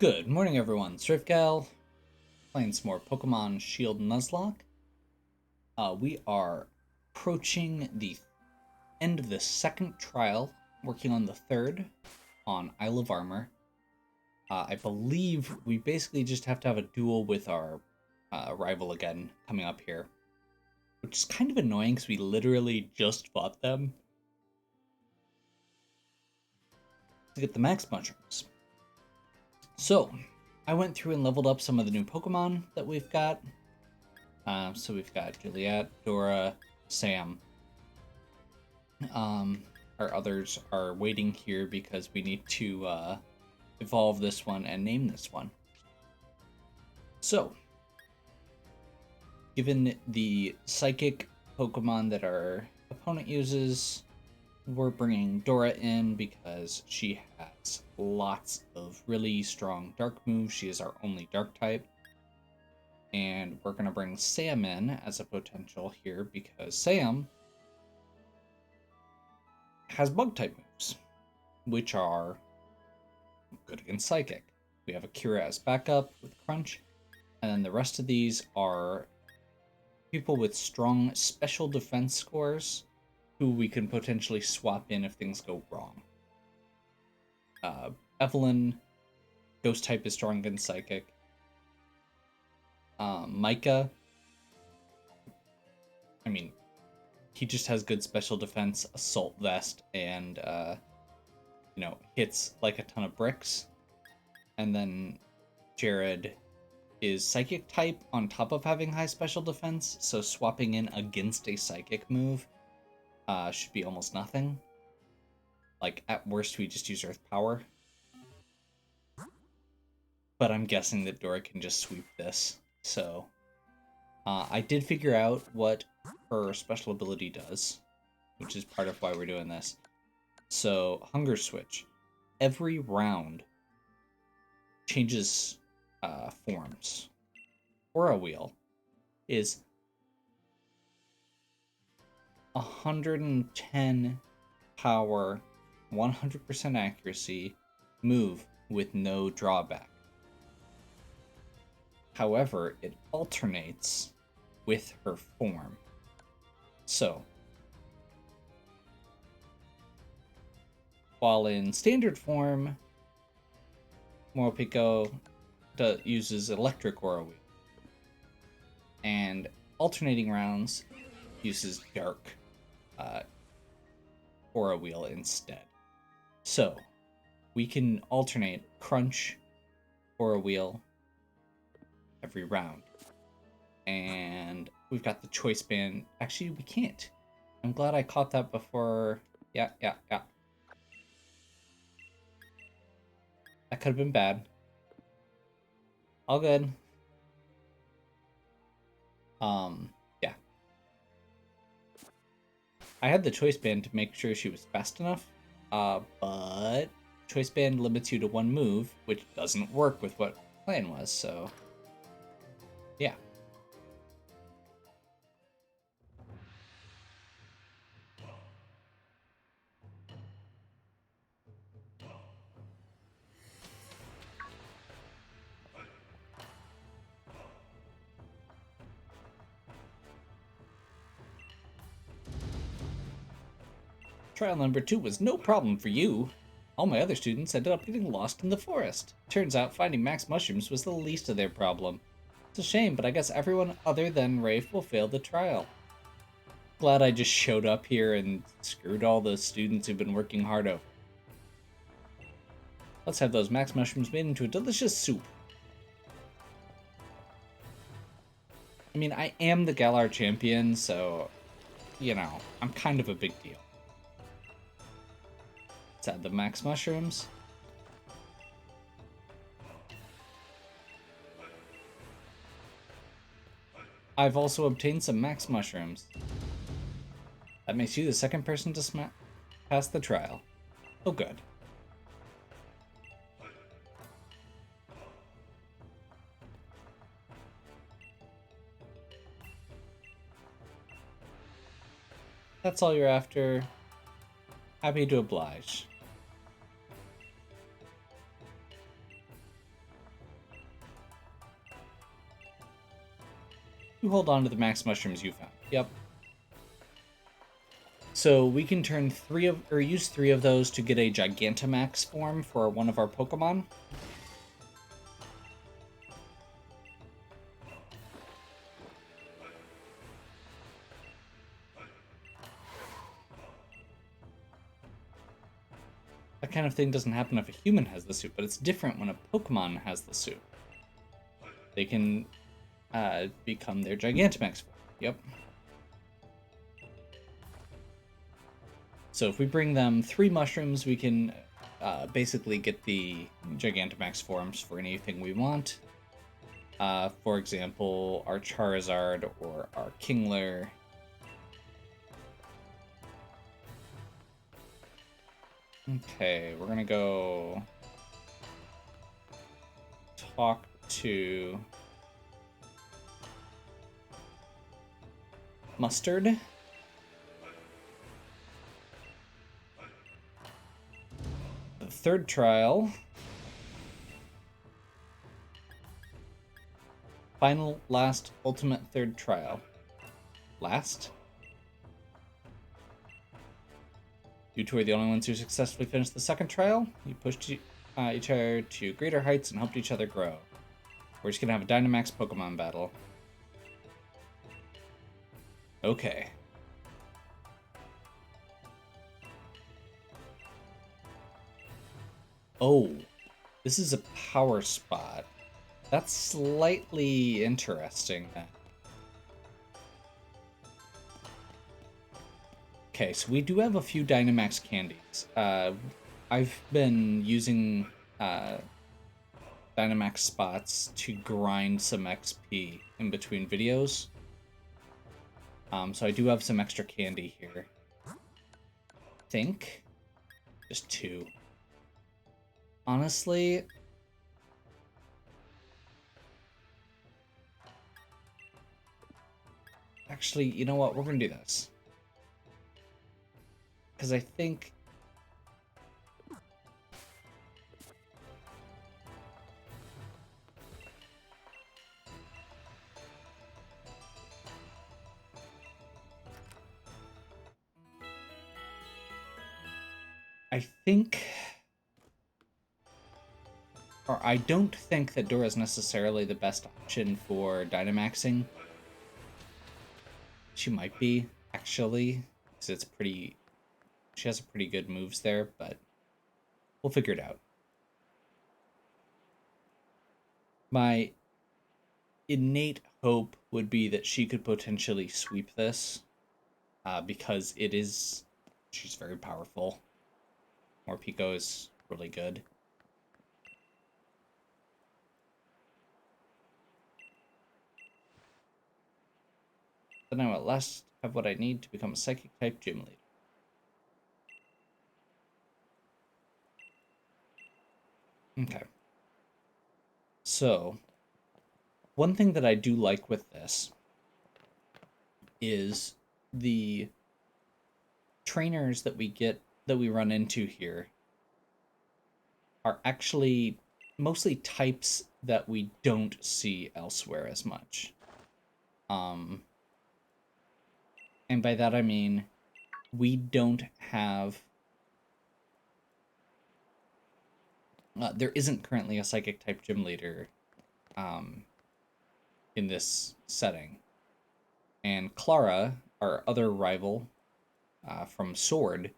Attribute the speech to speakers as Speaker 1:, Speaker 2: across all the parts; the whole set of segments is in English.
Speaker 1: Good morning, everyone. Swiftgal playing some more Pokemon Shield Nuzlocke. We are approaching the end of the second trial, working on the third on Isle of Armor. I believe we basically just have to have a duel with our rival again coming up here, which is kind of annoying because we literally just fought them to get the max mushrooms. So, I went through and leveled up some of the new Pokemon that we've got. So we've got Juliet, Dora, Sam. Our others are waiting here because we need to evolve this one and name this one. So, given the psychic Pokemon that our opponent uses, we're bringing Dora in because she has lots of really strong dark moves. She is our only dark type. And we're going to bring Sam in as a potential here because Sam has bug type moves, which are good against psychic. We have Akira as backup with Crunch, and then the rest of these are people with strong special defense scores who we can potentially swap in if things go wrong. Evelyn, ghost type, is strong against psychic. Micah, I mean, he just has good special defense, assault vest, and hits like a ton of bricks. And then Jared is psychic type on top of having high special defense, so swapping in against a psychic move should be almost nothing. Like, at worst, we just use Earth Power. But I'm guessing that Dora can just sweep this, so... I did figure out what her special ability does, which is part of why we're doing this. So, Hunger Switch. Every round changes forms. Aura Wheel is 110 power, 100% accuracy, move with no drawback. However, it alternates with her form. So, while in standard form, Morpeko uses electric Aura Wheel, and alternating rounds uses dark Aura Wheel instead. So, we can alternate Crunch, Aura Wheel every round. And we've got the choice band. Actually, we can't. I'm glad I caught that before. Yeah. That could have been bad. All good. Yeah. I had the choice band to make sure she was fast enough. But choice band limits you to one move, which doesn't work with what plan was, so yeah. Trial number 2 was no problem for you. All my other students ended up getting lost in the forest. Turns out finding max mushrooms was the least of their problem. It's a shame, but I guess everyone other than Rafe will fail the trial. Glad I just showed up here and screwed all the students who've been working hard over. Let's have those max mushrooms made into a delicious soup. I mean, I am the Galar champion, so, I'm kind of a big deal. Let's add the max mushrooms. I've also obtained some max mushrooms. That makes you the second person to pass the trial. Oh, good. That's all you're after. Happy to oblige. You hold on to the max mushrooms you found. Yep. So we can use 3 of those to get a Gigantamax form for one of our Pokemon. That kind of thing doesn't happen if a human has the suit, but it's different when a Pokemon has the suit. They can become their Gigantamax form. Yep. So if we bring them 3 mushrooms, we can basically get the Gigantamax forms for anything we want. For example, our Charizard or our Kingler. Okay, we're gonna go talk to Mustard. The 3rd trial. Final, last, ultimate 3rd trial. Last? You two are the only ones who successfully finished the 2nd trial. You pushed each other to greater heights and helped each other grow. We're just gonna have a Dynamax Pokemon battle. Okay. Oh, this is a power spot. That's slightly interesting then. Okay, so we do have a few Dynamax candies. I've been using Dynamax spots to grind some XP in between videos. So I do have some extra candy here. I think. Just 2. Honestly, actually, you know what? We're gonna do this. Because I think or I don't think that Dora is necessarily the best option for Dynamaxing. She might be, actually, because it's pretty... She has pretty good moves there, but we'll figure it out. My innate hope would be that she could potentially sweep this, because she's very powerful. Morpeko is really good. Then I will at last have what I need to become a Psychic-type gym leader. Okay. So, one thing that I do like with this is the trainers that we run into here are actually mostly types that we don't see elsewhere as much. And by that I mean we don't have... there isn't currently a Psychic-type gym leader in this setting. And Clara, our other rival from Sword,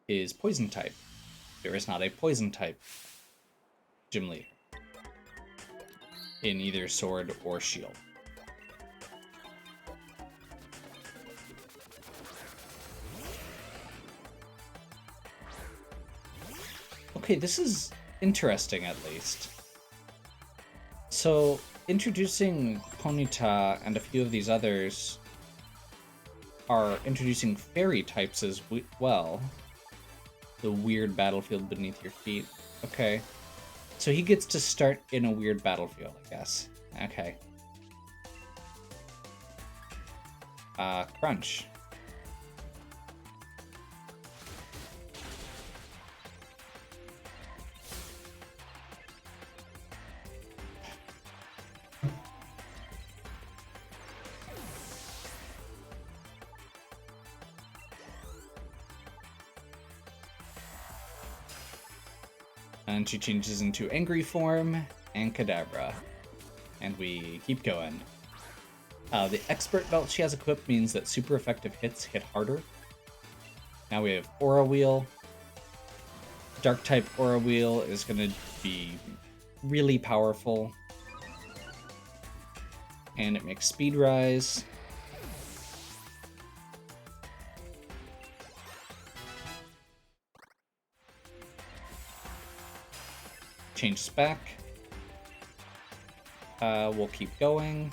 Speaker 1: is Poison-type. There is not a Poison-type gym leader in either Sword or Shield. Okay, this is interesting, at least. So, introducing Ponyta and a few of these others are introducing fairy types as well. The weird battlefield beneath your feet. Okay. So he gets to start in a weird battlefield, I guess. Okay. Crunch. And she changes into Angry Form and Kadabra. And we keep going. The Expert Belt she has equipped means that super effective hits hit harder. Now we have Aura Wheel. Dark type Aura Wheel is going to be really powerful. And it makes speed rise. Change spec. We'll keep going.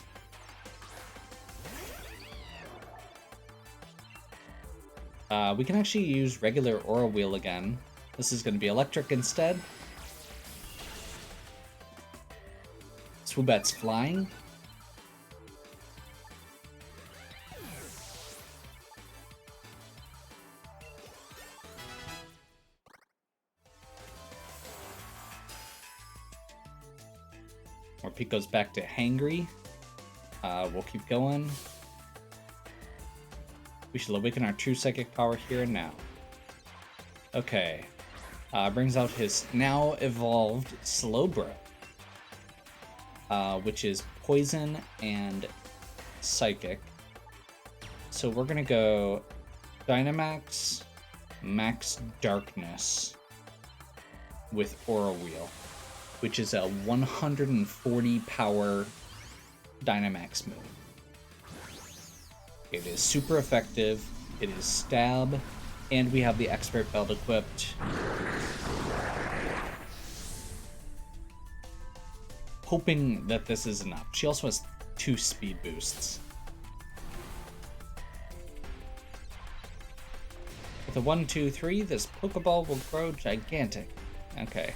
Speaker 1: We can actually use regular Aura Wheel again. This is going to be electric instead. Swoobat's flying. Morpeko goes back to hangry. We'll keep going. We shall awaken our true psychic power here and now. Okay. Brings out his now evolved Slowbro, which is poison and psychic. So we're gonna go Dynamax, Max Darkness with Aura Wheel, which is a 140 power Dynamax move. It is super effective, it is stab, and we have the Expert Belt equipped. Hoping that this is enough. She also has 2 speed boosts. With a 1, 2, 3, this Pokeball will grow gigantic. Okay.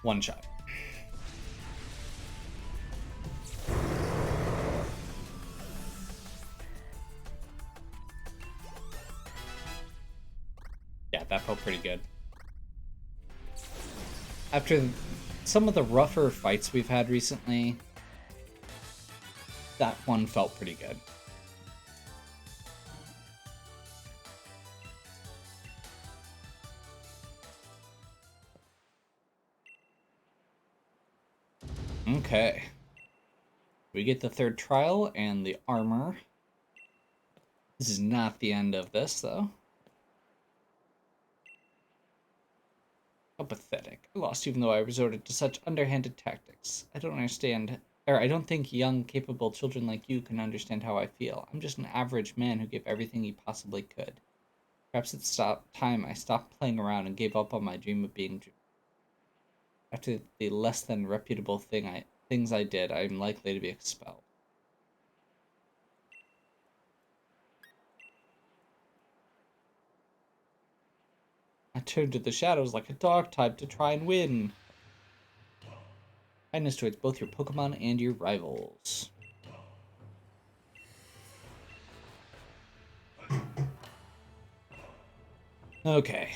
Speaker 1: One shot. Yeah, that felt pretty good. After some of the rougher fights we've had recently, that one felt pretty good. Okay. We get the 3rd trial and the armor. This is not the end of this, though. How pathetic. I lost even though I resorted to such underhanded tactics. I don't understand, or I don't think young, capable children like you can understand how I feel. I'm just an average man who gave everything he possibly could. Perhaps it's time I stopped playing around and gave up on my dream of being... After the less than reputable things I did, I'm likely to be expelled. I turned to the shadows like a dark type to try and win. Kindness towards both your Pokemon and your rivals. Okay.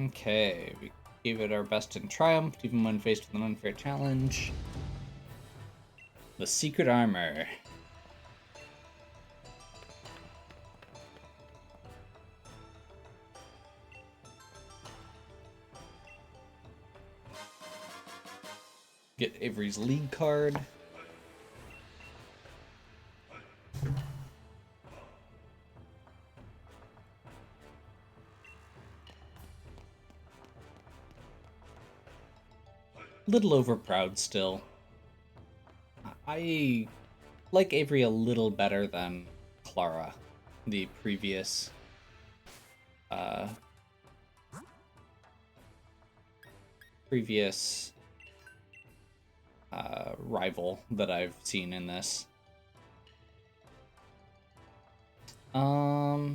Speaker 1: Okay, we gave it our best and triumphed, even when faced with an unfair challenge. The Secret Armor. Get Avery's league card. Little overproud still. I like Avery a little better than Clara, the previous previous rival that I've seen in this. I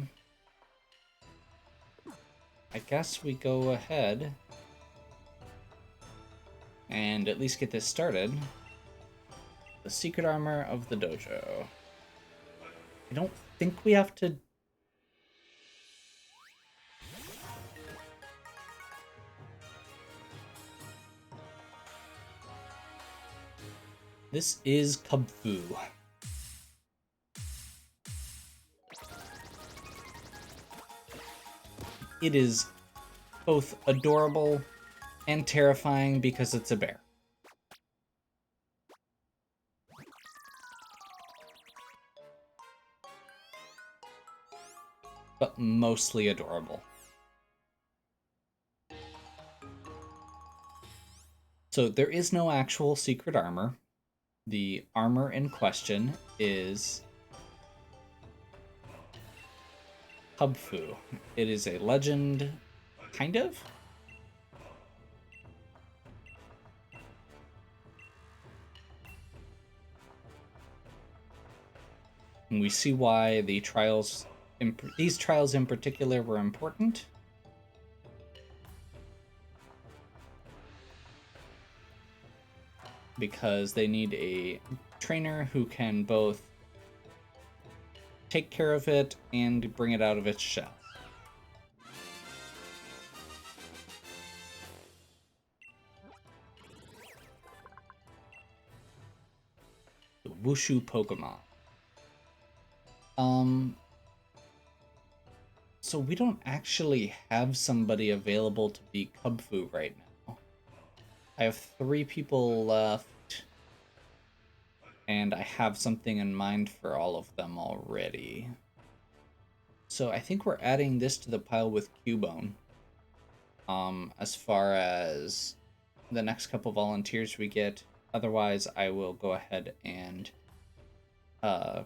Speaker 1: guess we go ahead and at least get this started. The secret armor of the dojo. I don't think we have to... This is Kung Fu. It is both adorable and terrifying because it's a bear. But mostly adorable. So there is no actual secret armor. The armor in question is Hubfu. It is a legend, kind of? And we see why the trials, these trials in particular, were important. Because they need a trainer who can both take care of it and bring it out of its shell. The Wushu Pokemon. So we don't actually have somebody available to be Kubfu right now. I have 3 people left, and I have something in mind for all of them already. So I think we're adding this to the pile with Cubone. As far as the next couple volunteers we get. Otherwise, I will go ahead and pass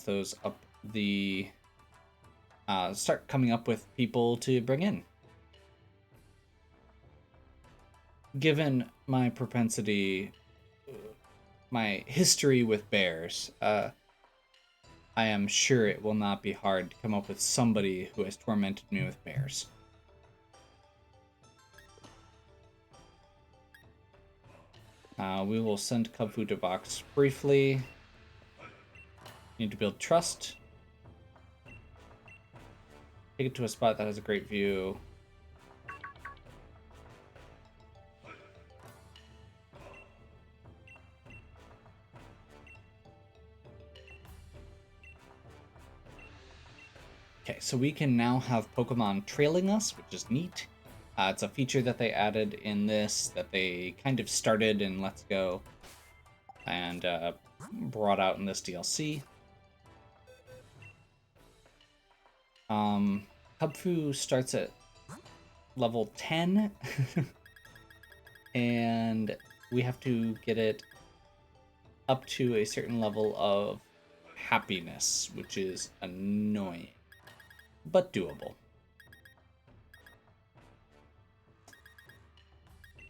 Speaker 1: those up the... start coming up with people to bring in. Given my propensity, my history with bears, I am sure it will not be hard to come up with somebody who has tormented me with bears. We will send Kubfu to box briefly. Need to build trust. Take it to a spot that has a great view. Okay, so we can now have Pokemon trailing us, which is neat. It's a feature that they added in this, that they kind of started in Let's Go and brought out in this DLC. Hubfu starts at level 10, and we have to get it up to a certain level of happiness, which is annoying, but doable.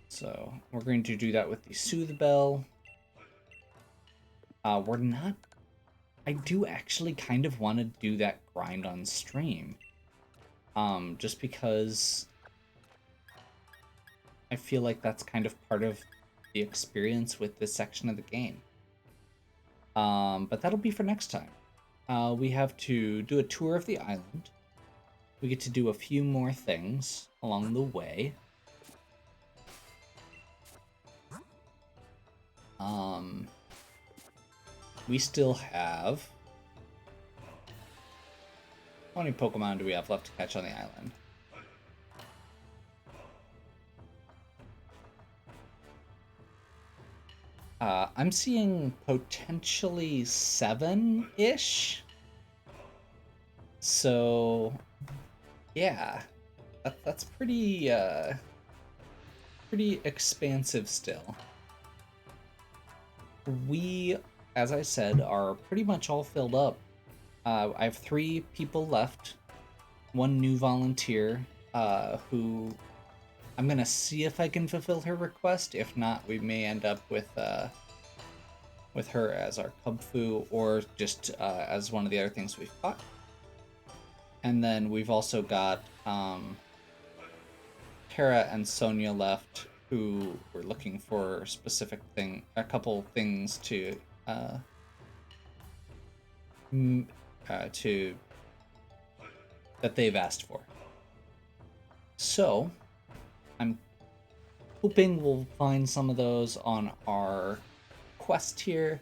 Speaker 1: So we're going to do that with the Soothe Bell. We're not... I do actually kind of want to do that grind on stream. Just because I feel like that's kind of part of the experience with this section of the game. But that'll be for next time. We have to do a tour of the island. We get to do a few more things along the way. We still have... How many Pokemon do we have left to catch on the island? I'm seeing potentially 7-ish. So, yeah, that's pretty expansive still. We, as I said, are pretty much all filled up. I have 3 people left, 1 new volunteer who I'm gonna see if I can fulfill her request. If not, we may end up with her as our cub foo, or just as one of the other things we've caught. And then we've also got Kara and Sonia left, who were looking for a couple things to that they've asked for. So I'm hoping we'll find some of those on our quest here.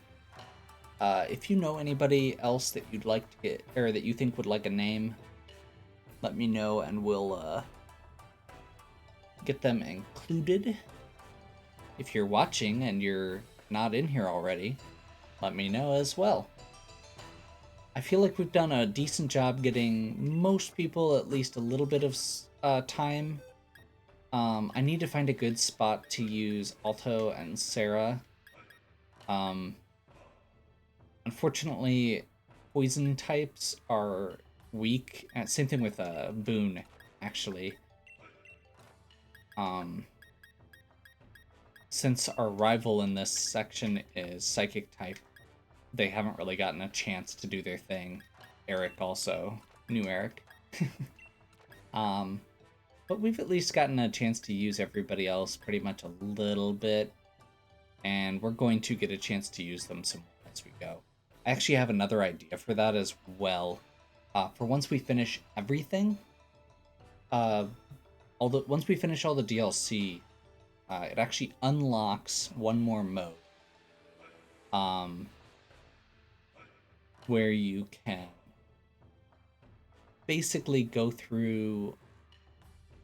Speaker 1: If you know anybody else that you'd like to get, or that you think would like a name, let me know and we'll get them included. If you're watching and you're not in here already, let me know as well. I feel like we've done a decent job getting most people at least a little bit of time. I need to find a good spot to use Alto and Sarah. Unfortunately, poison types are weak. And same thing with Boone, actually. Since our rival in this section is Psychic type, they haven't really gotten a chance to do their thing. Eric also. New Eric. But we've at least gotten a chance to use everybody else pretty much a little bit. And we're going to get a chance to use them some more as we go. I actually have another idea for that as well. For once we finish everything, once we finish all the DLC, it actually unlocks one more mode. Where you can basically go through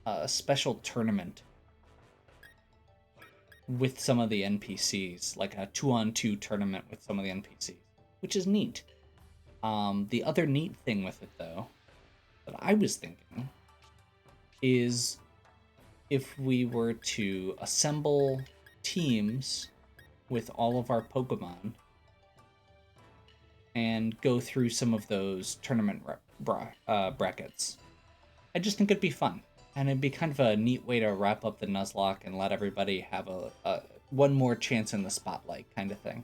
Speaker 1: a special tournament with some of the NPCs, like a 2-on-2 tournament with some of the NPCs, which is neat. The other neat thing with it, though, that I was thinking, is if we were to assemble teams with all of our Pokemon and go through some of those tournament brackets. I just think it'd be fun, and it'd be kind of a neat way to wrap up the Nuzlocke and let everybody have a one more chance in the spotlight kind of thing.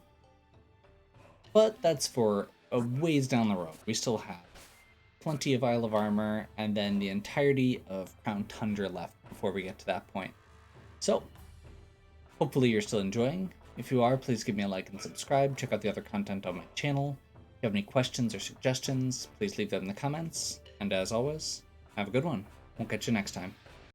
Speaker 1: But that's for a ways down the road. We still have plenty of Isle of Armor, and then the entirety of Crown Tundra left before we get to that point. So, hopefully you're still enjoying. If you are, please give me a like and subscribe. Check out the other content on my channel. If you have any questions or suggestions, please leave them in the comments. And as always, have a good one. We'll catch you next time.